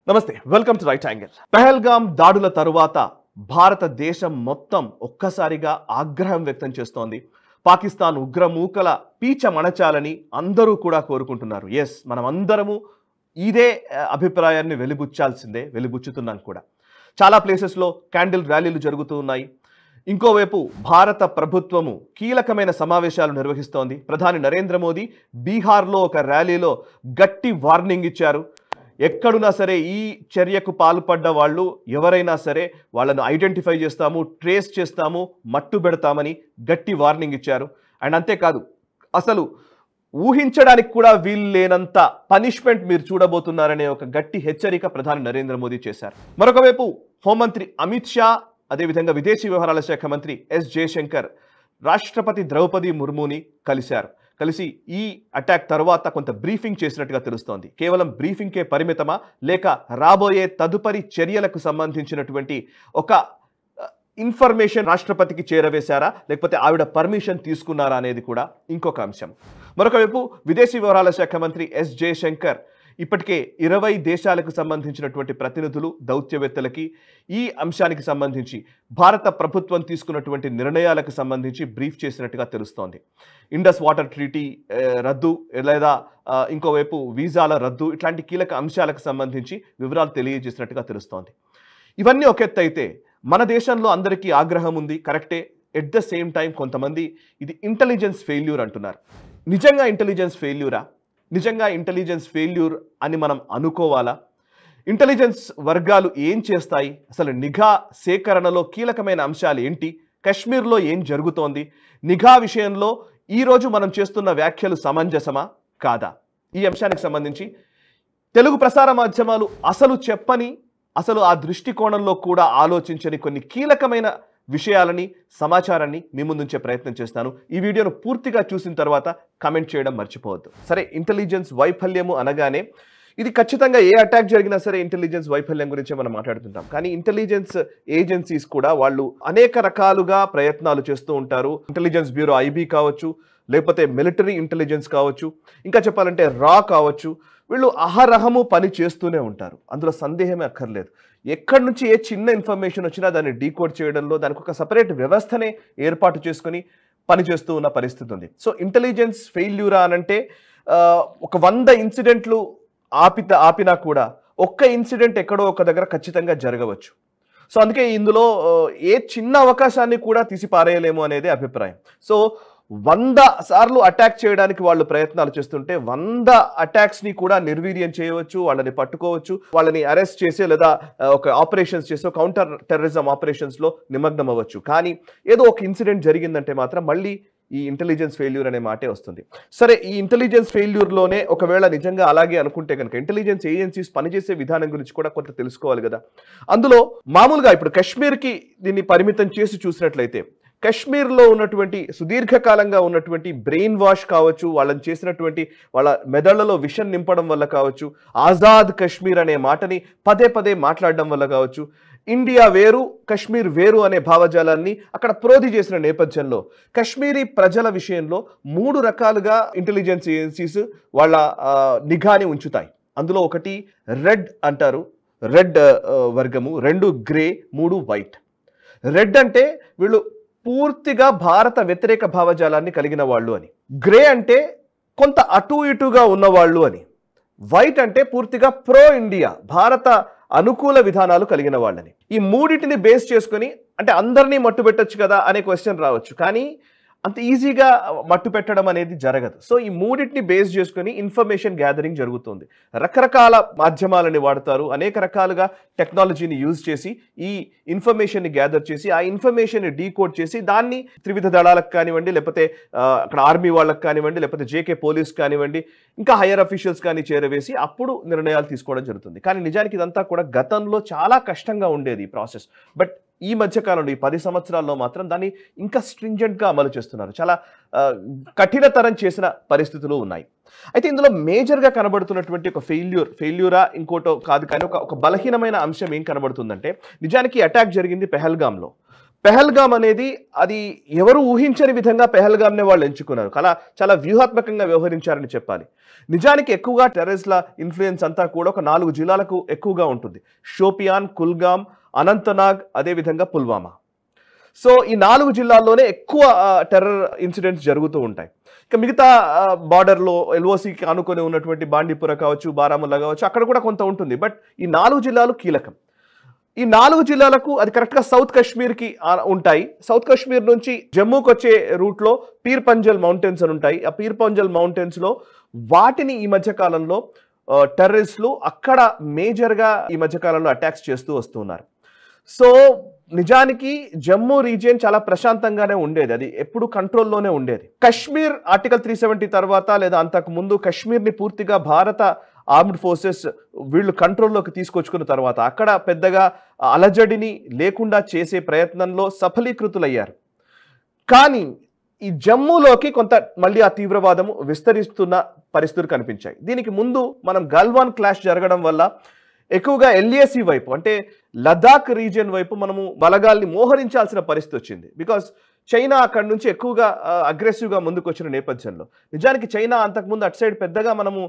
నమస్తే, welcome to right angle. Pahalgam దాడుల తరువాత భారతదేశం మొత్తం ఒక్కసారిగా ఆగ్రహం వ్యక్తం చేస్తోంది. పాకిస్తాన్ ఉగ్రమూకల పీచ మణచాలని అందరూ కూడా కోరుకుంటున్నారు. ఎస్, మనం అందరము ఇదే అభిప్రాయాన్ని వెలిబుచ్చుతున్నాం కూడా. చాలా ప్లేసెస్లో క్యాండిల్ ర్యాలీలు జరుగుతూ ఉన్నాయి. ఇంకోవైపు భారత ప్రభుత్వము కీలకమైన సమావేశాలు నిర్వహిస్తోంది. ప్రధాని నరేంద్ర మోదీ బీహార్లో ఒక ర్యాలీలో గట్టి వార్నింగ్ ఇచ్చారు. ఎక్కడున్నా సరే ఈ చర్యకు పాల్పడ్డ వాళ్ళు ఎవరైనా సరే వాళ్ళను ఐడెంటిఫై చేస్తాము, ట్రేస్ చేస్తాము, మట్టు పెడతామని గట్టి వార్నింగ్ ఇచ్చారు. అండ్ అంతేకాదు, అసలు ఊహించడానికి కూడా వీలు లేనంత పనిష్మెంట్ మీరు చూడబోతున్నారనే ఒక గట్టి హెచ్చరిక ప్రధాని నరేంద్ర మోదీ చేశారు. మరొక వైపు హోంమంత్రి అమిత్ షా, అదేవిధంగా విదేశీ వ్యవహారాల శాఖ మంత్రి ఎస్ జయశంకర్ రాష్ట్రపతి ద్రౌపది ముర్ముని కలిసి ఈ అటాక్ తర్వాత కొంత బ్రీఫింగ్ చేసినట్టుగా తెలుస్తోంది. కేవలం బ్రీఫింగ్కే పరిమితమా, లేక రాబోయే తదుపరి చర్యలకు సంబంధించినటువంటి ఒక ఇన్ఫర్మేషన్ రాష్ట్రపతికి చేరవేశారా, లేకపోతే ఆవిడ పర్మిషన్ తీసుకున్నారా అనేది కూడా ఇంకొక అంశం. మరొక వైపు విదేశీ వ్యవహారాల శాఖ మంత్రి ఎస్ జయశంకర్ ఇప్పటికే 20 దేశాలకు సంబంధించినటువంటి ప్రతినిధులు, దౌత్యవేత్తలకి ఈ అంశానికి సంబంధించి భారత ప్రభుత్వం తీసుకున్నటువంటి నిర్ణయాలకు సంబంధించి బ్రీఫ్ చేసినట్టుగా తెలుస్తోంది. ఇండస్ వాటర్ ట్రీటీ రద్దు, లేదా ఇంకోవైపు వీసాల రద్దు, ఇట్లాంటి కీలక అంశాలకు సంబంధించి వివరాలు తెలియజేసినట్టుగా తెలుస్తోంది. ఇవన్నీ ఒక ఎత్తు అయితే మన దేశంలో అందరికీ ఆగ్రహం ఉంది, కరెక్టే. ఎట్ ద సేమ్ టైం కొంతమంది ఇది ఇంటెలిజెన్స్ ఫెయిల్యూర్ అంటున్నారు. నిజంగా ఇంటెలిజెన్స్ ఫెయిల్యూరా? నిజంగా ఇంటెలిజెన్స్ ఫెయిల్యూర్ అని మనం అనుకోవాలా? ఇంటెలిజెన్స్ వర్గాలు ఏం చేస్తాయి? అసలు నిఘా సేకరణలో కీలకమైన అంశాలు ఏంటి? కశ్మీర్లో ఏం జరుగుతోంది? నిఘా విషయంలో ఈరోజు మనం చేస్తున్న వ్యాఖ్యలు సమంజసమా కాదా? ఈ అంశానికి సంబంధించి తెలుగు ప్రసార మాధ్యమాలు అసలు ఆ దృష్టికోణంలో కూడా ఆలోచించని కొన్ని కీలకమైన విషయాలని, సమాచారాన్ని మీ ముందుంచే ప్రయత్నం చేస్తాను. ఈ వీడియోను పూర్తిగా చూసిన తర్వాత కమెంట్ చేయడం మర్చిపోవద్దు. సరే, ఇంటెలిజెన్స్ వైఫల్యము అనగానే ఇది ఖచ్చితంగా ఏ అటాక్ జరిగినా సరే ఇంటెలిజెన్స్ వైఫల్యం గురించే మనం మాట్లాడుతుంటాం. కానీ ఇంటెలిజెన్స్ ఏజెన్సీస్ కూడా వాళ్ళు అనేక రకాలుగా ప్రయత్నాలు చేస్తూ ఉంటారు. ఇంటెలిజెన్స్ బ్యూరో ఐబీ కావచ్చు, లేకపోతే మిలిటరీ ఇంటెలిజెన్స్ కావచ్చు, ఇంకా చెప్పాలంటే రా కావచ్చు, వీళ్ళు అహరహము పని చేస్తూనే ఉంటారు. అందులో సందేహమే అక్కర్లేదు. ఎక్కడి నుంచి ఏ చిన్న ఇన్ఫర్మేషన్ వచ్చినా దాన్ని డీకోడ్ చేయడంలో దానికి ఒక సపరేట్ వ్యవస్థనే ఏర్పాటు చేసుకుని పనిచేస్తూ ఉన్న పరిస్థితి ఉంది. సో ఇంటెలిజెన్స్ ఫెయిల్యూరా అనంటే ఒక 100 ఇన్సిడెంట్లు ఆపినా కూడా ఒక్క ఇన్సిడెంట్ ఎక్కడో ఒక దగ్గర ఖచ్చితంగా జరగవచ్చు. సో అందుకే ఇందులో ఏ చిన్న అవకాశాన్ని కూడా తీసి పారేయలేము అనేది అభిప్రాయం. సో 100 సార్లు అటాక్ చేయడానికి వాళ్ళు ప్రయత్నాలు చేస్తుంటే 100 అటాక్స్ని కూడా నిర్వీర్యం చేయవచ్చు, వాళ్ళని పట్టుకోవచ్చు, వాళ్ళని అరెస్ట్ చేసి లేదా ఒక ఆపరేషన్స్ చేసి కౌంటర్ టెర్రరిజం ఆపరేషన్స్లో నిమగ్నం అవ్వచ్చు. కానీ ఏదో ఒక ఇన్సిడెంట్ జరిగిందంటే మాత్రం మళ్ళీ ఈ ఇంటెలిజెన్స్ ఫెయిల్యూర్ అనే మాటే వస్తుంది. సరే, ఈ ఇంటెలిజెన్స్ ఫెయిల్యూర్లోనే ఒకవేళ నిజంగా అలాగే అనుకుంటే కనుక ఇంటెలిజెన్స్ ఏజెన్సీస్ పనిచేసే విధానం గురించి కూడా కొంత తెలుసుకోవాలి కదా. అందులో మామూలుగా ఇప్పుడు కశ్మీర్కి దీన్ని పరిమితం చేసి చూసినట్లయితే కశ్మీర్లో ఉన్నటువంటి సుదీర్ఘకాలంగా ఉన్నటువంటి బ్రెయిన్ వాష్ కావచ్చు, వాళ్ళని చేసినటువంటి వాళ్ళ మెదళ్లలో విషం నింపడం వల్ల కావచ్చు, ఆజాద్ కశ్మీర్ అనే మాటని పదే మాట్లాడడం వల్ల కావచ్చు, ఇండియా వేరు కశ్మీర్ వేరు అనే భావజాలాన్ని అక్కడ ప్రోధి చేసిన నేపథ్యంలో కశ్మీరీ ప్రజల విషయంలో 3 రకాలుగా ఇంటెలిజెన్స్ ఏజెన్సీస్ వాళ్ళ నిఘాని ఉంచుతాయి. అందులో ఒకటి రెడ్ అంటారు, రెడ్ వర్గము, 2 గ్రే, 3 వైట్. రెడ్ అంటే వీళ్ళు పూర్తిగా భారత వ్యతిరేక భావజాలాన్ని కలిగిన వాళ్ళు అని, గ్రే అంటే కొంత అటు ఇటుగా ఉన్నవాళ్ళు అని, వైట్ అంటే పూర్తిగా ప్రో ఇండియా, భారత అనుకూల విధానాలు కలిగిన వాళ్ళని. ఈ మూడింటిని బేస్ చేసుకొని అంటే అందరినీ మట్టు పెట్టచ్చు కదా అనే క్వశ్చన్ రావచ్చు. కానీ అంత ఈజీగా మట్టు పెట్టడం అనేది జరగదు. సో ఈ మూడింటిని బేస్ చేసుకొని ఇన్ఫర్మేషన్ గ్యాదరింగ్ జరుగుతుంది. రకరకాల మాధ్యమాలని వాడతారు, అనేక రకాలుగా టెక్నాలజీని యూజ్ చేసి ఈ ఇన్ఫర్మేషన్ని గ్యాదర్ చేసి ఆ ఇన్ఫర్మేషన్ని డీకోడ్ చేసి దాన్ని త్రివిధ దళాలకు కానివ్వండి, లేకపోతే అక్కడ ఆర్మీ వాళ్ళకి కానివ్వండి, లేకపోతే జేకే పోలీస్ కానివ్వండి, ఇంకా హైయర్ అఫీషియల్స్ కానీ చేరవేసి అప్పుడు నిర్ణయాలు తీసుకోవడం జరుగుతుంది. కానీ నిజానికి ఇదంతా కూడా గతంలో చాలా కష్టంగా ఉండేది ఈ ప్రాసెస్. బట్ ఈ మధ్యకాలంలో ఈ 10 సంవత్సరాల్లో మాత్రం దాన్ని ఇంకా స్ట్రింజెంట్గా అమలు చేస్తున్నారు. చాలా కఠినతరం చేసిన పరిస్థితులు ఉన్నాయి. అయితే ఇందులో మేజర్గా కనబడుతున్నటువంటి ఒక ఫెయిల్యూరా ఇంకోటో కాదు, కానీ ఒక బలహీనమైన అంశం ఏం కనబడుతుందంటే నిజానికి అటాక్ జరిగింది పెహల్గాంలో. పెహల్గామ్ అనేది అది ఎవరు ఊహించని విధంగా పెహల్గామ్నే వాళ్ళు ఎంచుకున్నారు. చాలా వ్యూహాత్మకంగా వ్యవహరించారని చెప్పాలి. నిజానికి ఎక్కువగా టెర్రరిస్ట్ల ఇన్ఫ్లుయెన్స్ అంతా కూడా ఒక 4 జిల్లాలకు ఎక్కువగా ఉంటుంది. షోపియాన్, కుల్గామ్, అనంతనాగ్, అదేవిధంగా పుల్వామా. సో ఈ 4 జిల్లాల్లోనే ఎక్కువ టెర్రర్ ఇన్సిడెంట్స్ జరుగుతూ ఉంటాయి. ఇక మిగతా బార్డర్లో ఎల్ఓసికి ఆనుకొని ఉన్నటువంటి బాండీపుర కావచ్చు, బారాముల్లా కావచ్చు, అక్కడ కూడా కొంత ఉంటుంది. బట్ ఈ 4 జిల్లాలు కీలకం. ఈ 4 జిల్లాలకు అది కరెక్ట్గా సౌత్ కాశ్మీర్కి ఉంటాయి. సౌత్ కాశ్మీర్ నుంచి జమ్మూకి వచ్చే రూట్లో పీర్ పంజల్ మౌంటైన్స్ అని ఉంటాయి. ఆ పీర్ పంజల్ మౌంటైన్స్లో వాటిని ఈ మధ్యకాలంలో టెర్రరిస్టులు అక్కడ మేజర్గా ఈ మధ్యకాలంలో అటాక్స్ చేస్తూ వస్తున్నారు. సో నిజానికి జమ్మూ రీజియన్ చాలా ప్రశాంతంగానే ఉండేది. అది ఎప్పుడు కంట్రోల్లోనే ఉండేది. కశ్మీర్ ఆర్టికల్ 370 తర్వాత లేదా అంతకు ముందు కశ్మీర్ని పూర్తిగా భారత ఆర్మ్డ్ ఫోర్సెస్ వీళ్ళు కంట్రోల్లోకి తీసుకొచ్చుకున్న తర్వాత అక్కడ పెద్దగా అలజడిని లేకుండా చేసే ప్రయత్నంలో సఫలీకృతులయ్యారు. కానీ ఈ జమ్మూలోకి కొంత మళ్ళీ ఆ తీవ్రవాదము విస్తరిస్తున్న పరిస్థితులు కనిపించాయి. దీనికి ముందు మనం గల్వాన్ క్లాష్ జరగడం వల్ల ఎక్కువగా ఎల్ఏసి వైపు అంటే లదాఖ్ రీజియన్ వైపు మనము బలగాల్ని మోహరించాల్సిన పరిస్థితి వచ్చింది. బికాస్ చైనా అక్కడి నుంచి ఎక్కువగా అగ్రెసివ్గా ముందుకు వచ్చిన నేపథ్యంలో నిజానికి చైనా అంతకుముందు అటు సైడ్ పెద్దగా మనము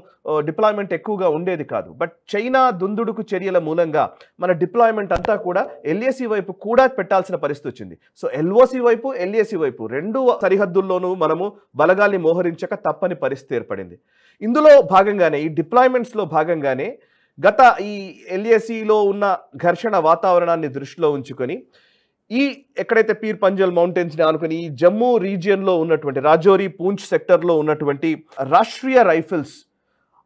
డిప్లాయ్మెంట్ ఎక్కువగా ఉండేది కాదు. బట్ చైనా దుందుడుకు చర్యల మూలంగా మన డిప్లాయ్మెంట్ అంతా కూడా ఎల్ఏసి వైపు కూడా పెట్టాల్సిన పరిస్థితి వచ్చింది. సో ఎల్ఓసి వైపు, ఎల్ఏసి వైపు రెండు సరిహద్దుల్లోనూ మనము బలగాల్ని మోహరించక తప్పని పరిస్థితి ఏర్పడింది. ఇందులో భాగంగానే ఈ డిప్లాయ్మెంట్స్లో భాగంగానే గత ఈ ఎల్ఏసిలో ఉన్న ఘర్షణ వాతావరణాన్ని దృష్టిలో ఉంచుకొని ఈ ఎక్కడైతే పీర్ పంజల్ మౌంటైన్స్ని ఆనుకొని ఈ జమ్మూ రీజియన్లో ఉన్నటువంటి రాజౌరి, పూంచ్ సెక్టర్లో ఉన్నటువంటి రాష్ట్రీయ రైఫిల్స్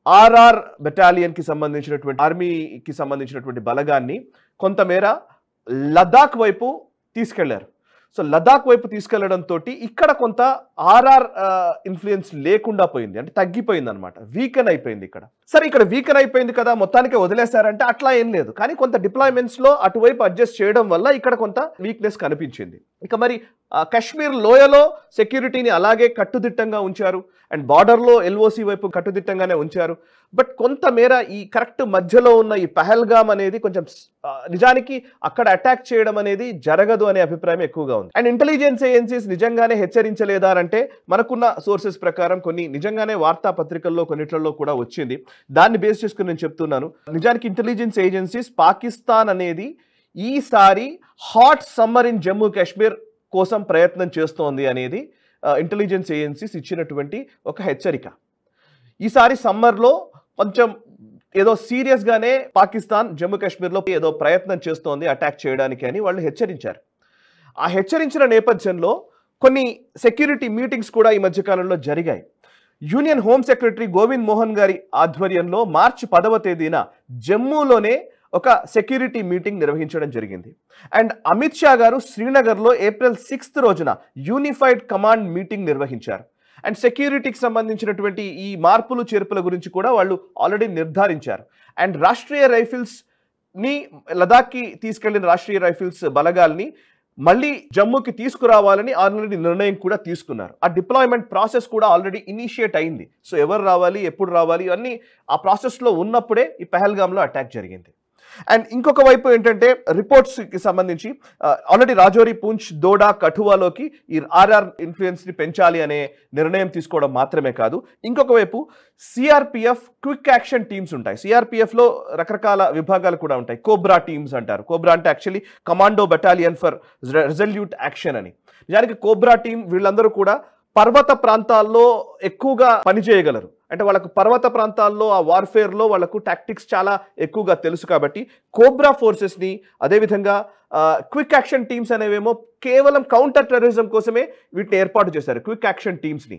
ఆర్ఆర్ బెటాలియన్కి సంబంధించినటువంటి ఆర్మీకి సంబంధించినటువంటి బలగాన్ని కొంతమేర లదాఖ్ వైపు తీసుకెళ్లారు. సో లదాఖ్ వైపు తీసుకెళ్లడంతో ఇక్కడ కొంత ఆర్ఆర్ ఇన్ఫ్లుయెన్స్ లేకుండా పోయింది, అంటే తగ్గిపోయింది అనమాట, వీకెన్ అయిపోయింది ఇక్కడ. సరే ఇక్కడ వీకెన్ అయిపోయింది కదా మొత్తానికి వదిలేశారంటే అట్లా ఏం లేదు. కానీ కొంత డిప్లాయ్మెంట్స్లో అటువైపు అడ్జస్ట్ చేయడం వల్ల ఇక్కడ కొంత వీక్నెస్ కనిపించింది. ఇక మరి కశ్మీర్ లోయలో సెక్యూరిటీని అలాగే కట్టుదిట్టంగా ఉంచారు అండ్ బార్డర్లో ఎల్ఓసి వైపు కట్టుదిట్టంగానే ఉంచారు. బట్ కొంతమేర ఈ కరెక్ట్ మధ్యలో ఉన్న ఈ పహల్గామ్ అనేది కొంచెం నిజానికి అక్కడ అటాక్ చేయడం అనేది జరగదు అనే అభిప్రాయం ఎక్కువగా ఉంది. అండ్ ఇంటెలిజెన్స్ ఏజెన్సీస్ నిజంగానే హెచ్చరించలేదా అంటే మనకున్న సోర్సెస్ ప్రకారం కొన్ని నిజంగానే వార్తాపత్రికల్లో కొన్నిట్లలో కూడా వచ్చింది. దాన్ని బేస్ చేసుకుని నేను చెప్తున్నాను. నిజానికి ఇంటెలిజెన్స్ ఏజెన్సీస్ పాకిస్తాన్ అనేది ఈసారి hot summer in Jammu Kashmir కోసం ప్రయత్నం చేస్తోంది అనేది ఇంటెలిజెన్స్ ఏజెన్సీస్ ఇచ్చినటువంటి ఒక హెచ్చరిక. ఈసారి సమ్మర్లో కొంచెం ఏదో సీరియస్గానే పాకిస్తాన్ జమ్మూ కాశ్మీర్లో ఏదో ప్రయత్నం చేస్తోంది అటాక్ చేయడానికి అని వాళ్ళు హెచ్చరించారు. ఆ హెచ్చరించిన నేపథ్యంలో కొన్ని సెక్యూరిటీ మీటింగ్స్ కూడా ఈ మధ్యకాలంలో జరిగాయి. Union home secretary Govind Mohan గారి ఆధ్వర్యంలో మార్చి 10వ తేదీన జమ్మూలోనే ఒక సెక్యూరిటీ మీటింగ్ నిర్వహించడం జరిగింది. అండ్ అమిత్ షా గారు శ్రీనగర్లో ఏప్రిల్ 6th రోజున యూనిఫైడ్ కమాండ్ మీటింగ్ నిర్వహించారు. అండ్ సెక్యూరిటీకి సంబంధించినటువంటి ఈ మార్పులు చేర్పుల గురించి కూడా వాళ్ళు ఆల్రెడీ నిర్ధారించారు. అండ్ రాష్ట్రీయ రైఫిల్స్ని లదాఖ్కి తీసుకెళ్లిన రాష్ట్రీయ రైఫిల్స్ బలగాల్ని మళ్ళీ జమ్మూకి తీసుకురావాలని ఆల్రెడీ నిర్ణయం కూడా తీసుకున్నారు. ఆ డిప్లాయ్మెంట్ ప్రాసెస్ కూడా ఆల్రెడీ ఇనిషియేట్ అయింది. సో ఎవరు రావాలి, ఎప్పుడు రావాలి అన్నీ ఆ ప్రాసెస్లో ఉన్నప్పుడే ఈ పహల్గామ్లో అటాక్ జరిగింది. అండ్ ఇంకొక వైపు ఏంటంటే రిపోర్ట్స్కి సంబంధించి ఆల్రెడీ రాజౌరి, పూంచ్, దోడా, కఠువాలోకి ఈ ఆర్ఆర్ ఇన్ఫ్లుయెన్స్ని పెంచాలి అనే నిర్ణయం తీసుకోవడం మాత్రమే కాదు, ఇంకొక వైపు సిఆర్పిఎఫ్ క్విక్ యాక్షన్ టీమ్స్ ఉంటాయి. సిఆర్పిఎఫ్లో రకరకాల విభాగాలు కూడా ఉంటాయి. కోబ్రా టీమ్స్ అంటారు. కోబ్రా అంటే actually commando battalion for resolute action అని. నిజానికి కోబ్రా టీం వీళ్ళందరూ కూడా పర్వత ప్రాంతాల్లో ఎక్కువగా పనిచేయగలరు. అంటే వాళ్ళకు పర్వత ప్రాంతాల్లో ఆ వార్ఫేర్లో వాళ్ళకు టాక్టిక్స్ చాలా ఎక్కువగా తెలుసు కాబట్టి కోబ్రా ఫోర్సెస్ని అదేవిధంగా క్విక్ యాక్షన్ టీమ్స్ అనేవేమో కేవలం కౌంటర్ టెర్రరిజం కోసమే వీటిని ఏర్పాటు చేశారు. క్విక్ యాక్షన్ టీమ్స్ని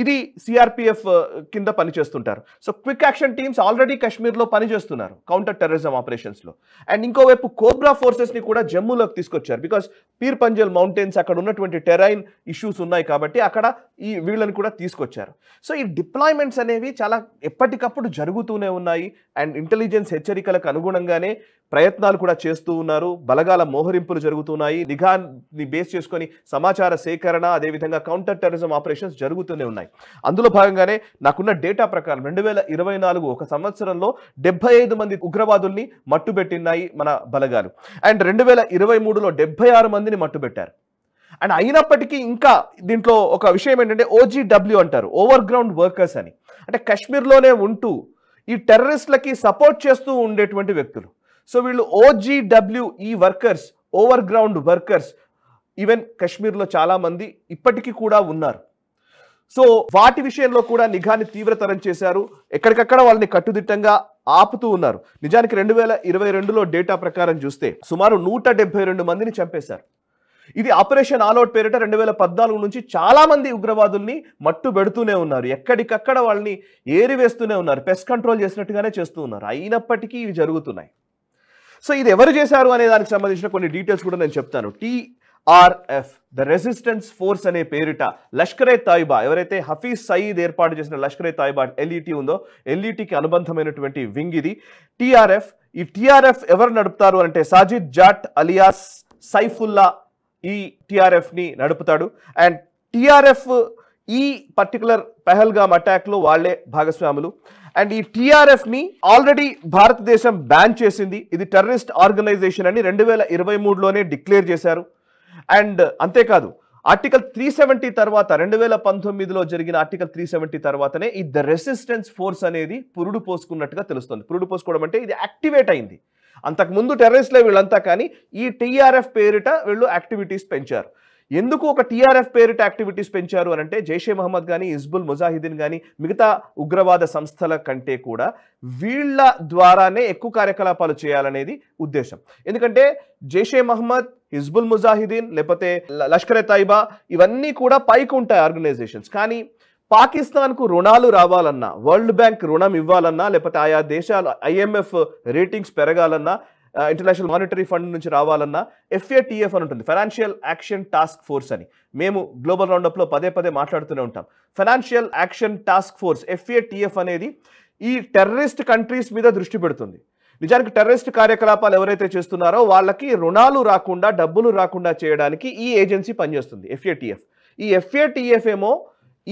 ఇది సిఆర్పిఎఫ్ కింద పనిచేస్తుంటారు. So quick action teams already కాశ్మీర్లో పనిచేస్తున్నారు కౌంటర్ టెర్రరిజం ఆపరేషన్స్లో. అండ్ ఇంకోవైపు కోబ్రా ఫోర్సెస్ని కూడా జమ్మూలోకి తీసుకొచ్చారు. బికాస్ పీర్ పంజల్ మౌంటైన్స్ అక్కడ ఉన్నటువంటి టెరైన్ ఇష్యూస్ ఉన్నాయి కాబట్టి అక్కడ ఈ వీళ్ళని కూడా తీసుకొచ్చారు. సో ఈ డిప్లాయ్మెంట్స్ అనేవి చాలా ఎప్పటికప్పుడు జరుగుతూనే ఉన్నాయి. అండ్ ఇంటెలిజెన్స్ హెచ్చరికలకు అనుగుణంగానే ప్రయత్నాలు కూడా చేస్తూ ఉన్నారు. బలగాల మోహరింపులు జరుగుతున్నాయి. నిఘాని బేస్ చేసుకొని సమాచార సేకరణ, అదేవిధంగా కౌంటర్ టెర్రరిజం ఆపరేషన్స్ జరుగుతూనే ఉన్నాయి. అందులో భాగంగానే నాకున్న డేటా ప్రకారం 2024 ఒక సంవత్సరంలో 75 మంది ఉగ్రవాదుల్ని మట్టుబెట్టినాయి మన బలగాలు. అండ్ 2023లో 76 మందిని మట్టుబెట్టారు. అండ్ అయినప్పటికీ ఇంకా దీంట్లో ఒక విషయం ఏంటంటే OGW అంటారు, ఓవర్ గ్రౌండ్ వర్కర్స్ అని. అంటే కశ్మీర్లోనే ఉంటూ ఈ టెర్రరిస్టులకి సపోర్ట్ చేస్తూ ఉండేటువంటి వ్యక్తులు. సో వీళ్ళు OGW, ఈ workers, over ground workers even కశ్మీర్లో చాలా మంది ఇప్పటికీ కూడా ఉన్నారు. సో వాటి విషయంలో కూడా నిఘాని తీవ్రతరం చేశారు. ఎక్కడికక్కడ వాళ్ళని కట్టుదిట్టంగా ఆపుతూ ఉన్నారు. నిజానికి 2022లో డేటా ప్రకారం చూస్తే సుమారు 172 మందిని చంపేశారు. ఇది ఆపరేషన్ ఆల్అవుట్ పేరిట 2014 నుంచి చాలా మంది ఉగ్రవాదుల్ని మట్టు పెడుతూనే ఉన్నారు. ఎక్కడికక్కడ వాళ్ళని ఏరివేస్తూనే ఉన్నారు. పెస్ట్ కంట్రోల్ చేసినట్టుగానే చేస్తూ ఉన్నారు. అయినప్పటికీ ఇవి జరుగుతున్నాయి. సో ఇది ఎవరు చేశారు అనే దానికి సంబంధించిన కొన్ని డీటెయిల్స్ కూడా నేను చెప్తాను. TRF, ద రెసిస్టెన్స్ ఫోర్స్ అనే పేరిట లష్కరే తోయిబా, ఎవరైతే హఫీజ్ సయీద్ ఏర్పాటు చేసిన లష్కరే తోయిబా LET ఉందో, LETకి అనుబంధమైనటువంటి వింగ్ ఇది TRF. ఈ TRF ఎవరు నడుపుతారు అంటే సాజిద్ జాట్ అలియాస్ సైఫుల్లా ఈ TRFని నడుపుతాడు. అండ్ TRF ఈ పర్టికులర్ పహల్గామ్ అటాక్లో వాళ్లే భాగస్వాములు. అండ్ ఈ TRFని ఆల్రెడీ భారతదేశం బ్యాన్ చేసింది. ఇది టెర్రరిస్ట్ ఆర్గనైజేషన్ అని 2023లోనే డిక్లేర్ చేశారు. అండ్ అంతేకాదు, ఆర్టికల్ 370 తర్వాత 2019లో జరిగిన ఆర్టికల్ 370 తర్వాతనే ఈ ద రెసిస్టెన్స్ ఫోర్స్ అనేది పురుడు పోసుకున్నట్టుగా తెలుస్తుంది. పురుడు పోసుకోవడం అంటే ఇది యాక్టివేట్ అయింది. అంతకుముందు టెర్రరిస్టులే వీళ్ళంతా, కానీ ఈ TRF పేరిట వీళ్ళు యాక్టివిటీస్ పెంచారు. ఎందుకు ఒక TRF పేరిట యాక్టివిటీస్ పెంచారు అని అంటే జైషే మహమ్మద్ కానీ, హిజ్బుల్ ముజాహిదీన్ కానీ మిగతా ఉగ్రవాద సంస్థల కంటే కూడా వీళ్ళ ద్వారానే ఎక్కువ కార్యకలాపాలు చేయాలనేది ఉద్దేశం. ఎందుకంటే జైషే మహమ్మద్, హిజ్బుల్ ముజాహిదీన్, లేకపోతే లష్కరే తోయిబా ఇవన్నీ కూడా పైకి ఉంటాయి ఆర్గనైజేషన్స్. కానీ పాకిస్తాన్కు రుణాలు రావాలన్నా, వరల్డ్ బ్యాంక్ రుణం ఇవ్వాలన్నా, లేకపోతే ఆయా దేశాలు IMF రేటింగ్స్ పెరగాలన్నా, ఇంటర్నేషనల్ మానిటరీ ఫండ్ నుంచి రావాలన్నా FATF అని ఉంటుంది, ఫైనాన్షియల్ యాక్షన్ టాస్క్ ఫోర్స్ అని. మేము గ్లోబల్ రౌండప్లో పదే మాట్లాడుతూనే ఉంటాం. Financial action task force FATF అనేది ఈ టెర్రరిస్ట్ కంట్రీస్ మీద దృష్టి పెడుతుంది. నిజానికి టెర్రరిస్ట్ కార్యకలాపాలు ఎవరైతే చేస్తున్నారో వాళ్ళకి రుణాలు రాకుండా, డబ్బులు రాకుండా చేయడానికి ఈ ఏజెన్సీ పనిచేస్తుంది FATF. ఈ FATF ఏమో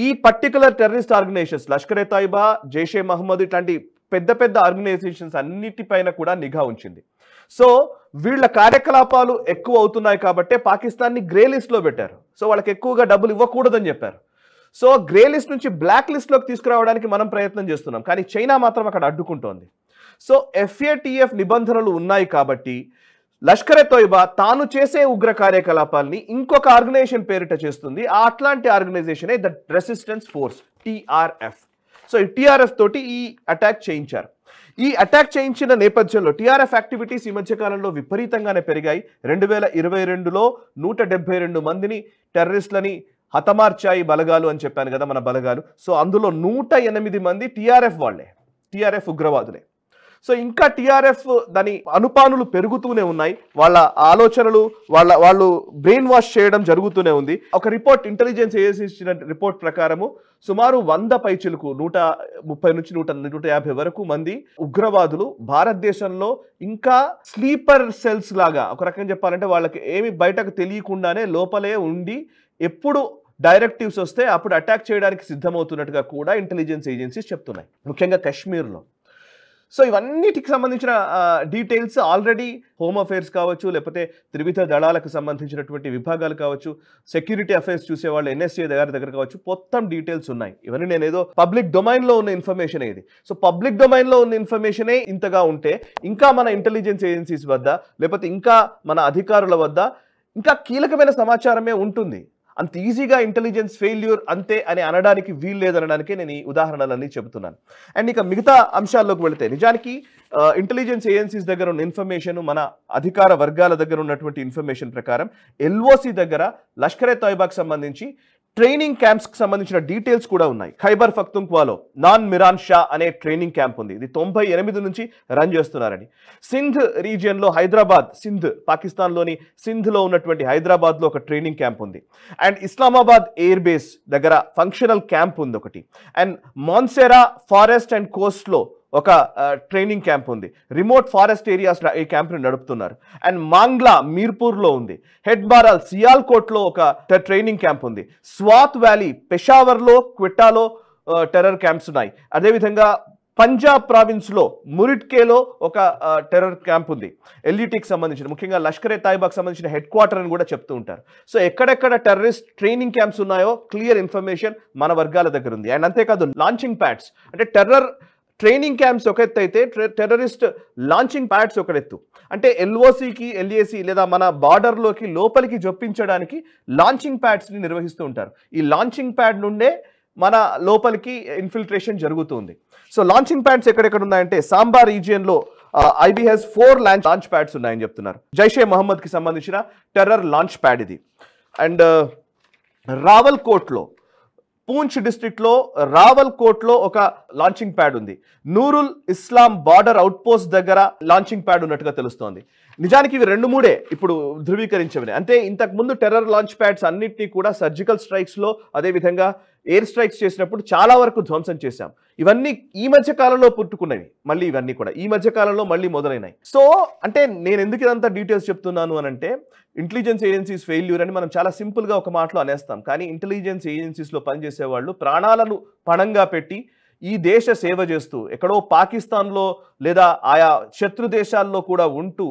ఈ particular terrorist organisations, Lashkare Taiba, Jaishe Mohammed ఇట్లాంటి పెద్ద ఆర్గనైజేషన్స్ అన్నిటిపైన కూడా నిఘా ఉంచింది. సో వీళ్ళ కార్యకలాపాలు ఎక్కువ అవుతున్నాయి కాబట్టి పాకిస్తాన్ని గ్రే లిస్ట్లో పెట్టారు. సో వాళ్ళకి ఎక్కువగా డబ్బులు ఇవ్వకూడదని చెప్పారు. సో గ్రే లిస్ట్ నుంచి బ్లాక్ లిస్ట్లోకి తీసుకురావడానికి మనం ప్రయత్నం చేస్తున్నాం, కానీ చైనా మాత్రం అక్కడ అడ్డుకుంటోంది. సో FATF నిబంధనలు ఉన్నాయి కాబట్టి లష్కరే తోయిబా తాను చేసే ఉగ్ర కార్యకలాపాలని ఇంకొక ఆర్గనైజేషన్ పేరిట చేస్తుంది. అట్లాంటి ఆర్గనైజేషనే the Resistance Force TRF. So ఈ TRF తోటి ఈ అటాక్ చేయించారు. ఈ అటాక్ చేయించిన నేపథ్యంలో TRF యాక్టివిటీస్ ఈ మధ్యకాలంలో విపరీతంగానే పెరిగాయి. 2022లో 172 మందిని టెర్రరిస్టులని హతమార్చాయి బలగాలు అని చెప్పాను కదా మన బలగాలు. సో అందులో 108 మంది TRF వాళ్ళే, TRF ఉగ్రవాదులే. సో ఇంకా TRF దాని అనుపానులు పెరుగుతూనే ఉన్నాయి. వాళ్ళ ఆలోచనలు, వాళ్ళు బ్రెయిన్ వాష్ చేయడం జరుగుతూనే ఉంది. ఒక రిపోర్ట్, ఇంటెలిజెన్స్ ఏజెన్సీ ఇచ్చిన రిపోర్ట్ ప్రకారము సుమారు 100 పైచిలకు 130 నుంచి 150 వరకు మంది ఉగ్రవాదులు భారతదేశంలో ఇంకా స్లీపర్ సెల్స్ లాగా, ఒక రకంగా చెప్పాలంటే వాళ్ళకి ఏమి బయటకు తెలియకుండానే లోపలే ఉండి ఎప్పుడు డైరెక్టివ్స్ వస్తే అప్పుడు అటాక్ చేయడానికి సిద్ధమవుతున్నట్టుగా కూడా ఇంటెలిజెన్స్ ఏజెన్సీస్ చెప్తున్నాయి, ముఖ్యంగా కశ్మీర్లో. సో ఇవన్నిటికి సంబంధించిన డీటెయిల్స్ ఆల్రెడీ హోమ్ అఫేర్స్ కావచ్చు, లేకపోతే త్రివిధ దళాలకు సంబంధించినటువంటి విభాగాలు కావచ్చు, సెక్యూరిటీ అఫేర్స్ చూసేవాళ్ళు NSA దగ్గర కావచ్చు, మొత్తం డీటెయిల్స్ ఉన్నాయి. ఇవన్నీ నేను ఏదో పబ్లిక్ డొమైన్లో ఉన్న ఇన్ఫర్మేషన్ ఇది. సో పబ్లిక్ డొమైన్లో ఉన్న ఇన్ఫర్మేషనే ఇంతగా ఉంటే ఇంకా మన ఇంటెలిజెన్స్ ఏజెన్సీస్ వద్ద, లేకపోతే ఇంకా మన అధికారుల వద్ద ఇంకా కీలకమైన సమాచారమే ఉంటుంది. అంత ఈజీగా ఇంటెలిజెన్స్ ఫెయిల్యూర్ అంతే అని అనడానికి వీలు లేదనడానికే నేను ఈ ఉదాహరణలన్నీ చెబుతున్నాను. అండ్ ఇక మిగతా అంశాల్లోకి వెళితే నిజానికి ఇంటెలిజెన్స్ ఏజెన్సీస్ దగ్గర ఉన్న ఇన్ఫర్మేషన్, మన అధికార వర్గాల దగ్గర ఉన్నటువంటి ఇన్ఫర్మేషన్ ప్రకారం LOC దగ్గర లష్కరే తోయిబాకి సంబంధించి ట్రైనింగ్ క్యాంప్స్కి సంబంధించిన డీటెయిల్స్ కూడా ఉన్నాయి. ఖైబర్ పఖ్తుంఖ్వాలో నాన్ మిరాన్ షా అనే ట్రైనింగ్ క్యాంప్ ఉంది. ఇది 98 నుంచి రన్ చేస్తున్నారని. సింధ్ రీజియన్లో హైదరాబాద్, సింధ్ పాకిస్తాన్లోని సింధ్లో ఉన్నటువంటి హైదరాబాద్లో ఒక ట్రైనింగ్ క్యాంప్ ఉంది. అండ్ ఇస్లామాబాద్ ఎయిర్ బేస్ దగ్గర ఫంక్షనల్ క్యాంప్ ఉంది ఒకటి. అండ్ మాన్సెరా ఫారెస్ట్ అండ్ కోస్ట్లో ఒక ట్రైనింగ్ క్యాంప్ ఉంది. రిమోట్ ఫారెస్ట్ ఏరియాస్ ఈ క్యాంప్ని నడుపుతున్నారు. అండ్ మాంగ్లా మీర్పూర్లో ఉంది. హెడ్ బారాల్ సియాల్కోట్లో ఒక ట్రైనింగ్ క్యాంప్ ఉంది. స్వాత్ వ్యాలీ పెషావర్లో క్వెట్టాలో టెర్రర్ క్యాంప్స్ ఉన్నాయి. అదేవిధంగా పంజాబ్ ప్రావిన్స్లో మురిట్కేలో ఒక టెర్రర్ క్యాంప్ ఉంది. ఎల్ఈటీకి సంబంధించిన, ముఖ్యంగా లష్కరే తాయిబాకి సంబంధించిన హెడ్ క్వార్టర్ అని కూడా చెప్తూ ఉంటారు. సో ఎక్కడెక్కడ టెర్రరిస్ట్ ట్రైనింగ్ క్యాంప్స్ ఉన్నాయో క్లియర్ ఇన్ఫర్మేషన్ మన వర్గాల దగ్గర ఉంది. అండ్ అంతేకాదు లాంచింగ్ ప్యాడ్స్, అంటే టెర్రర్ ట్రైనింగ్ క్యాంప్స్ ఒక ఎత్తు అయితే టెర్రరిస్ట్ లాంచింగ్ ప్యాడ్స్ ఒక ఎత్తు. అంటే ఎల్ఓసికి ఎల్ఏసి లేదా మన బార్డర్లోకి లోపలికి జొప్పించడానికి లాంచింగ్ ప్యాడ్స్ని నిర్వహిస్తూ ఉంటారు. ఈ లాంచింగ్ ప్యాడ్ నుండే మన లోపలికి ఇన్ఫిల్ట్రేషన్ జరుగుతుంది. సో లాంచింగ్ ప్యాడ్స్ ఎక్కడెక్కడ ఉన్నాయంటే సాంబా రీజియన్లో IBS 4 లాంచ్ ప్యాడ్స్ ఉన్నాయని చెప్తున్నారు. జైషే మహమ్మద్కి సంబంధించిన టెర్రర్ లాంచ్ ప్యాడ్ ఇది. అండ్ రావల్కోట్లో, పూంచ్ డిస్ట్రిక్ట్లో రావల్కోట్లో ఒక లాంచింగ్ ప్యాడ్ ఉంది. నూరుల్ ఇస్లాం బార్డర్ అవుట్ పోస్ట్ దగ్గర లాంచింగ్ ప్యాడ్ ఉన్నట్టుగా తెలుస్తోంది. నిజానికి ఇవి 2-3 ఇప్పుడు ధృవీకరించవని. అంటే ఇంతకు ముందు టెర్రర్ లాంచ్ ప్యాడ్స్ అన్నింటినీ కూడా సర్జికల్ స్ట్రైక్స్లో, అదేవిధంగా ఎయిర్ స్ట్రైక్స్ చేసినప్పుడు చాలా వరకు ధ్వంసం చేశాం. ఇవన్నీ ఈ మధ్య కాలంలో పుట్టుకున్నవి. మళ్ళీ ఇవన్నీ కూడా ఈ మధ్య కాలంలో మళ్ళీ మొదలైనాయి. సో అంటే నేను ఎందుకు ఇదంతా డీటెయిల్స్ చెప్తున్నాను అని అంటే, ఇంటెలిజెన్స్ ఏజెన్సీస్ ఫెయిల్యూర్ అని మనం చాలా సింపుల్గా ఒక మాటలో అనేస్తాం. కానీ ఇంటెలిజెన్స్ ఏజెన్సీస్లో పనిచేసే వాళ్ళు ప్రాణాలను పణంగా పెట్టి ఈ దేశ సేవ చేస్తూ, ఎక్కడో పాకిస్తాన్లో లేదా ఆయా శత్రు దేశాల్లో కూడా ఉంటూ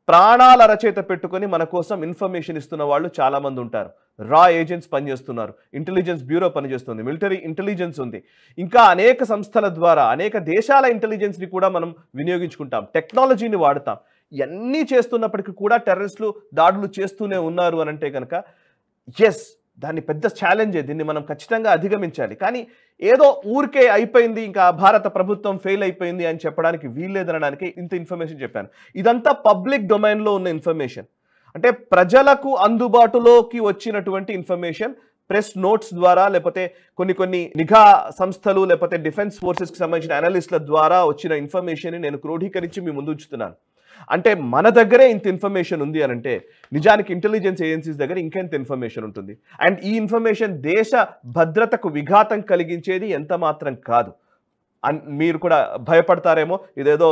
ప్రాణాల రచయిత పెట్టుకొని మన కోసం ఇన్ఫర్మేషన్ ఇస్తున్న వాళ్ళు చాలామంది ఉంటారు. రా ఏజెంట్స్ పనిచేస్తున్నారు, ఇంటెలిజెన్స్ బ్యూరో పనిచేస్తుంది, మిలిటరీ ఇంటెలిజెన్స్ ఉంది, ఇంకా అనేక సంస్థల ద్వారా అనేక దేశాల ఇంటెలిజెన్స్ని కూడా మనం వినియోగించుకుంటాం, టెక్నాలజీని వాడుతాం. ఇవన్నీ చేస్తున్నప్పటికీ కూడా టెర్రరిస్టులు దాడులు చేస్తూనే ఉన్నారు అని అంటే కనుక ఎస్, దాన్ని పెద్ద ఛాలెంజే. దీన్ని మనం ఖచ్చితంగా అధిగమించాలి. కానీ ఏదో ఊరికే అయిపోయింది, ఇంకా భారత ప్రభుత్వం ఫెయిల్ అయిపోయింది అని చెప్పడానికి వీల్లేదనడానికి ఇంత ఇన్ఫర్మేషన్ చెప్పాను. ఇదంతా పబ్లిక్ డొమైన్లో ఉన్న ఇన్ఫర్మేషన్, అంటే ప్రజలకు అందుబాటులోకి వచ్చినటువంటి ఇన్ఫర్మేషన్. ప్రెస్ నోట్స్ ద్వారా, లేకపోతే కొన్ని నిఘా సంస్థలు, లేకపోతే డిఫెన్స్ ఫోర్సెస్కి సంబంధించిన అనలిస్టుల ద్వారా వచ్చిన ఇన్ఫర్మేషన్ నేను క్రోడీకరించి మీ ముందు ఉంచుతున్నాను. అంటే మన దగ్గరే ఇంత ఇన్ఫర్మేషన్ ఉంది అని అంటే నిజానికి ఇంటెలిజెన్స్ ఏజెన్సీస్ దగ్గర ఇంకెంత ఇన్ఫర్మేషన్ ఉంటుంది. అండ్ ఈ ఇన్ఫర్మేషన్ దేశ భద్రతకు విఘాతం కలిగించేది ఎంత మాత్రం కాదు. మీరు కూడా భయపడతారేమో, ఇదేదో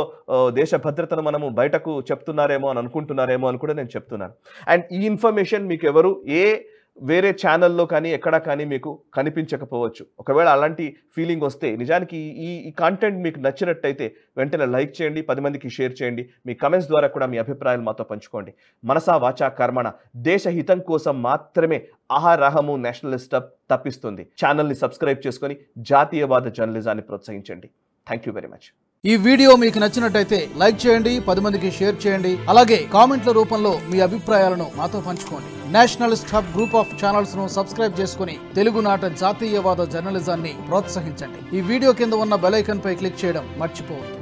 దేశ భద్రతను మనము బయటకు చెప్తున్నారేమో అని అనుకుంటున్నారేమో అని కూడా నేను చెప్తున్నాను. అండ్ ఈ ఇన్ఫర్మేషన్ మీకు ఎవరు వేరే ఛానల్లో కానీ ఎక్కడా కానీ మీకు కనిపించకపోవచ్చు. ఒకవేళ అలాంటి ఫీలింగ్ వస్తే, నిజానికి ఈ కంటెంట్ మీకు నచ్చినట్టయితే వెంటనే లైక్ చేయండి, 10 మందికి షేర్ చేయండి. మీ కమెంట్స్ ద్వారా కూడా మీ అభిప్రాయాలు మాతో పంచుకోండి. మనసా వాచా కర్మణ దేశ హితం కోసం మాత్రమే ఆహారహము నేషనలిస్ట్ తప్పిస్తుంది. ఛానల్ని సబ్స్క్రైబ్ చేసుకొని జాతీయవాద జర్నలిజాన్ని ప్రోత్సహించండి. Thank you very much. ఈ వీడియో మీకు నచ్చినట్టయితే లైక్ చేయండి, 10 మందికి షేర్ చేయండి. అలాగే కామెంట్ల రూపంలో మీ అభిప్రాయాలను మాతో పంచుకోండి. Nationalist hub group of channels ను సబ్స్క్రైబ్ చేసుకుని తెలుగునాట జాతీయవాద జర్నలిజాన్ని ప్రోత్సహించండి. ఈ వీడియో కింద ఉన్న బెల్ ఐకాన్ పై క్లిక్ చేయడం మర్చిపోవద్దు.